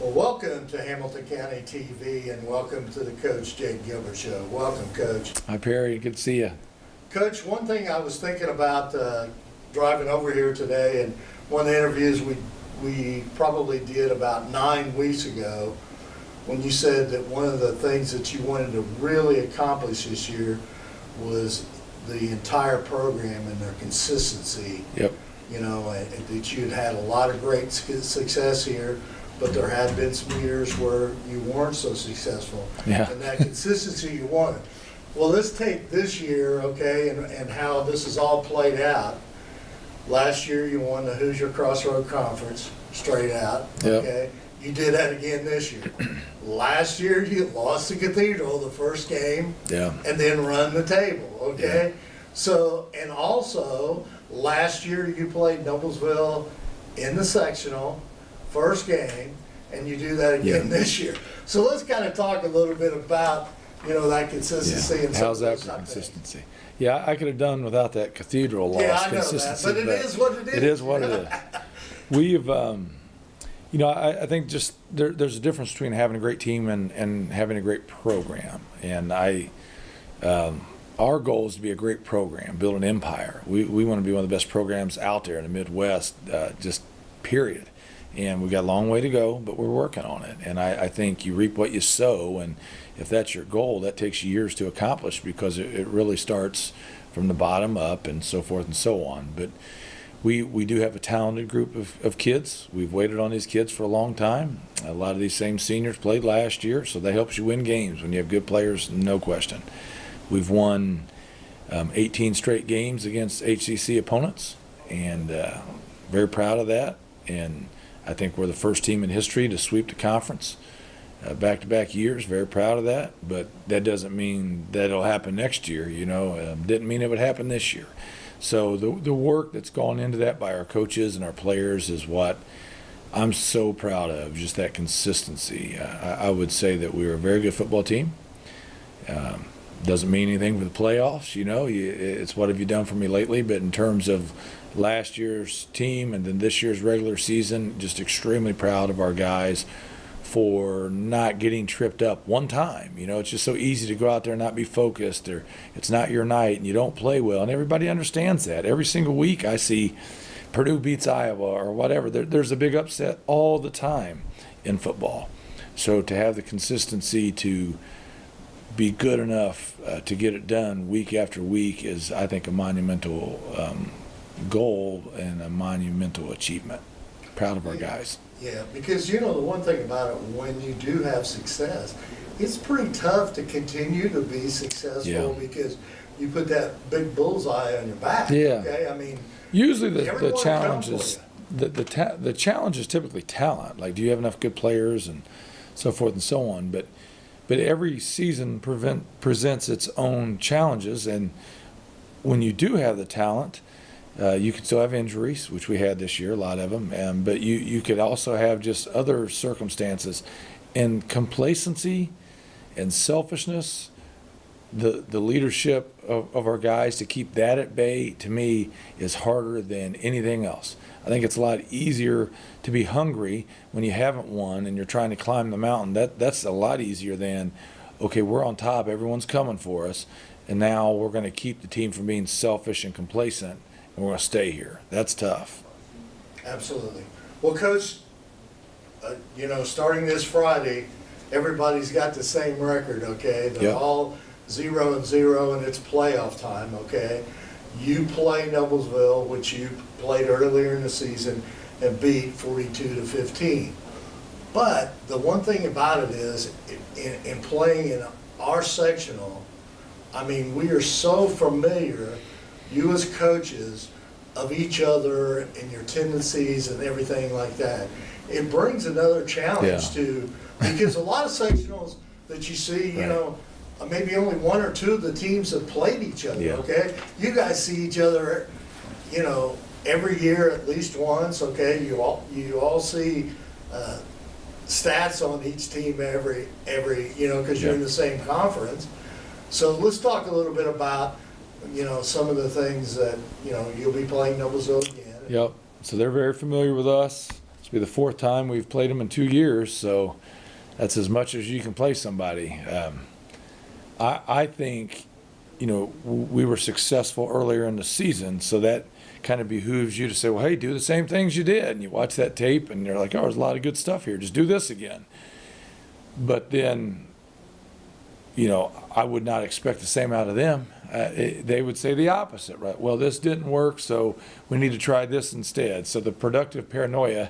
Well, welcome to Hamilton County TV and welcome to the Coach Gilbert Show. Welcome, Coach. Hi, Perry. Good to see you. Coach, one thing I was thinking about driving over here today, and one of the interviews we probably did about 9 weeks ago, when you said that one of the things that you wanted to really accomplish this year was the entire program and their consistency. Yep. You know, that you'd had a lot of great success here, but there had been some years where you weren't so successful. Yeah. And that consistency you wanted. Well, let's take this year, okay, and how this is all played out. Last year you won the Hoosier Crossroad Conference straight out, okay? Yep. You did that again this year. Last year you lost to Cathedral the first game, yeah, and then run the table, okay? Yeah. So, and also last year you played Noblesville in the sectional, first game, and you do that again this year. So let's kind of talk a little bit about, you know, that consistency and how's that for consistency? Yeah, I could have done without that Cathedral loss. Yeah, I know that, but it is what it is. It is what it is. We've, you know, I think just there's a difference between having a great team and having a great program. And our goal is to be a great program, build an empire. We want to be one of the best programs out there in the Midwest, just period. And we've got a long way to go, but we're working on it. And I think you reap what you sow, and if that's your goal, that takes years to accomplish because it really starts from the bottom up and so forth and so on. But we do have a talented group of kids. We've waited on these kids for a long time. A lot of these same seniors played last year, so that helps you win games when you have good players, no question. We've won 18 straight games against HCC opponents, and very proud of that. And I think we're the first team in history to sweep the conference back-to-back years. Very proud of that, but that doesn't mean that it'll happen next year. You know, didn't mean it would happen this year. So the work that's gone into that by our coaches and our players is what I'm so proud of. Just that consistency. I would say that we were a very good football team. Doesn't mean anything for the playoffs. You know, it's what have you done for me lately? But in terms of last year's team and then this year's regular season, just extremely proud of our guys for not getting tripped up one time. You know, it's just so easy to go out there and not be focused, or it's not your night and you don't play well, and everybody understands that. Every single week I see Purdue beats Iowa or whatever. There's a big upset all the time in football. So to have the consistency to be good enough to get it done week after week is, I think, a monumental goal and a monumental achievement. Proud of our guys. Yeah, because you know the one thing about it, when you do have success, it's pretty tough to continue to be successful because you put that big bullseye on your back. Yeah. Okay, I mean, usually the challenge is the challenge is typically talent. Like, do you have enough good players and so forth and so on. But every season presents its own challenges, and when you do have the talent, you can still have injuries, which we had this year, a lot of them, but you could also have just other circumstances. And complacency and selfishness, the leadership of our guys, to keep that at bay, to me, is harder than anything else. I think it's a lot easier to be hungry when you haven't won and you're trying to climb the mountain. That's a lot easier than, okay, we're on top, everyone's coming for us, and now we're going to keep the team from being selfish and complacent, and we're going to stay here. That's tough. Absolutely. Well, Coach, you know, starting this Friday, everybody's got the same record, okay? They're all 0-0, and it's playoff time, okay? You play Noblesville, which you played earlier in the season, and beat 42-15. But the one thing about it is, in playing in our sectional, I mean, we are so familiar, you as coaches, of each other and your tendencies and everything like that. It brings another challenge to, because a lot of sectionals that you see, you know, maybe only one or two of the teams have played each other, okay? You guys see each other, you know, every year at least once, okay? You all see stats on each team every you know, because you're in the same conference. So let's talk a little bit about, you know, some of the things that, you know, you'll be playing Noblesville again. Yep. So they're very familiar with us, It's be the fourth time we've played them in 2 years, so that's as much as you can play somebody. I think, you know, we were successful earlier in the season, so that kind of behooves you to say, well, hey, do the same things you did. And you watch that tape, and you're like, oh, there's a lot of good stuff here. Just do this again. But then, you know, I would not expect the same out of them. They would say the opposite, right? Well, this didn't work, so we need to try this instead. So the productive paranoia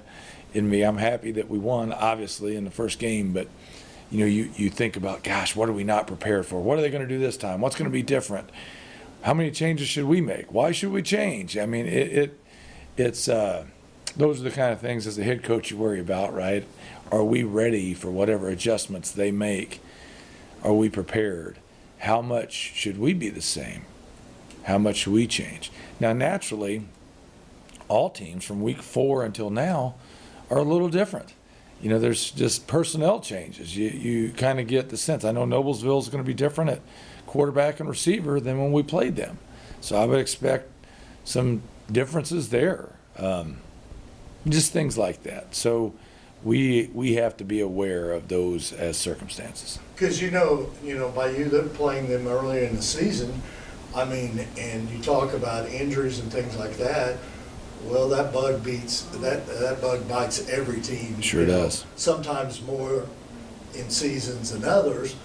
in me, I'm happy that we won, obviously, in the first game, but you know, you think about, gosh, what are we not prepared for? What are they going to do this time? What's going to be different? How many changes should we make? Why should we change? I mean, it's those are the kind of things as a head coach you worry about, right? Are we ready for whatever adjustments they make? Are we prepared? How much should we be the same? How much should we change? Now, naturally, all teams from week 4 until now are a little different. You know, there's just personnel changes. You kind of get the sense. I know Noblesville is going to be different at quarterback and receiver than when we played them. So I would expect some differences there. Just things like that. So we have to be aware of those as circumstances. Because you know, by you playing them earlier in the season, I mean, and you talk about injuries and things like that. Well, that bug bites every team. Sure does. Sometimes more in seasons than others,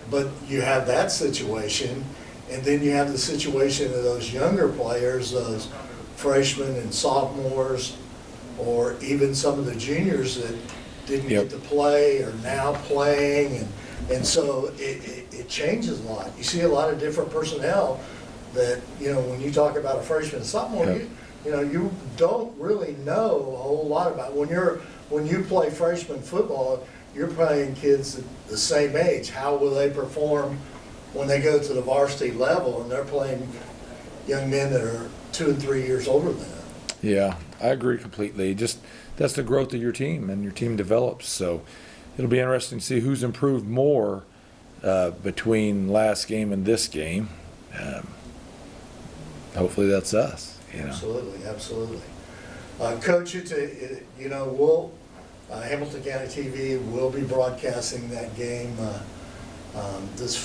but you have that situation, and then you have the situation of those younger players, those freshmen and sophomores, or even some of the juniors that didn't get to play are now playing, and so it changes a lot. You see a lot of different personnel that, you know, when you talk about a freshman and sophomore, you know, you don't really know a whole lot about when you play freshman football, you're playing kids the same age. How will they perform when they go to the varsity level and they're playing young men that are 2 and 3 years older than them? Yeah, I agree completely. Just that's the growth of your team, and your team develops. So it'll be interesting to see who's improved more between last game and this game. Hopefully that's us. You know. Absolutely. Coach, you know, we'll Hamilton County TV will be broadcasting that game this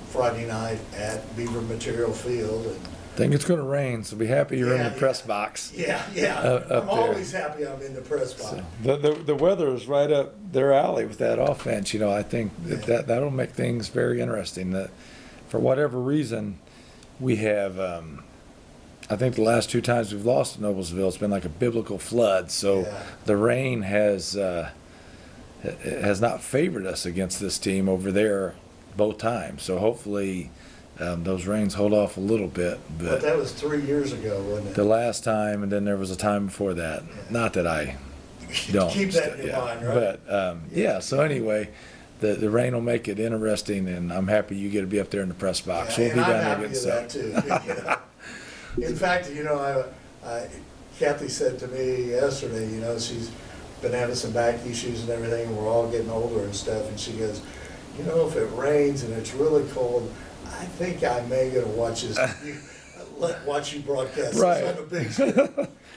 Friday night at Beaver Material Field. And I think it's going to rain, so be happy you're in the press box. I'm always happy I'm in the press box. So the weather is right up their alley with that offense. You know, I think that'll make things very interesting. That for whatever reason, we have. I think the last 2 times we've lost to Noblesville, it's been like a biblical flood. So the rain has not favored us against this team over there both times. So hopefully those rains hold off a little bit. But that was 3 years ago, wasn't it? The last time, and then there was a time before that. Yeah. Not that I don't. Keep that in mind, right? But so anyway, the rain will make it interesting, and I'm happy you get to be up there in the press box. We'll be down there getting stuff. Too. In fact, you know, Kathy said to me yesterday, you know, she's been having some back issues and everything. We're all getting older and stuff. And she goes, you know, if it rains and it's really cold, I think I may go to watch you broadcast right. this on the big screen.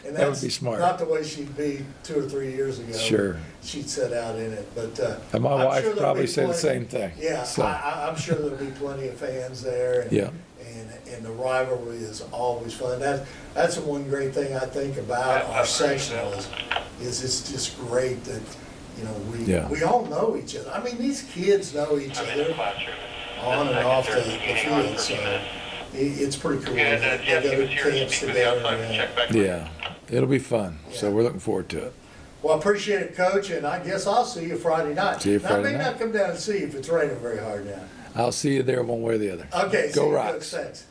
And that would be smart. Not the way she'd be 2 or 3 years ago. Sure. She'd set out in it. But and my wife probably said the same thing. Yeah, so. I'm sure there'll be plenty of fans there. And, and the rivalry is always fun. That's the one great thing I think about our sectional is it's just great that, you know, we all know each other. I mean, these kids know each other on and off the field, so it's pretty cool. They go to camps together. Yeah, it'll be fun. Yeah. So we're looking forward to it. Well, I appreciate it, Coach, and I guess I'll see you Friday night. See you Friday night. I may not come down and see you if it's raining very hard now. I'll see you there one way or the other. Okay, go Rocks. Thanks.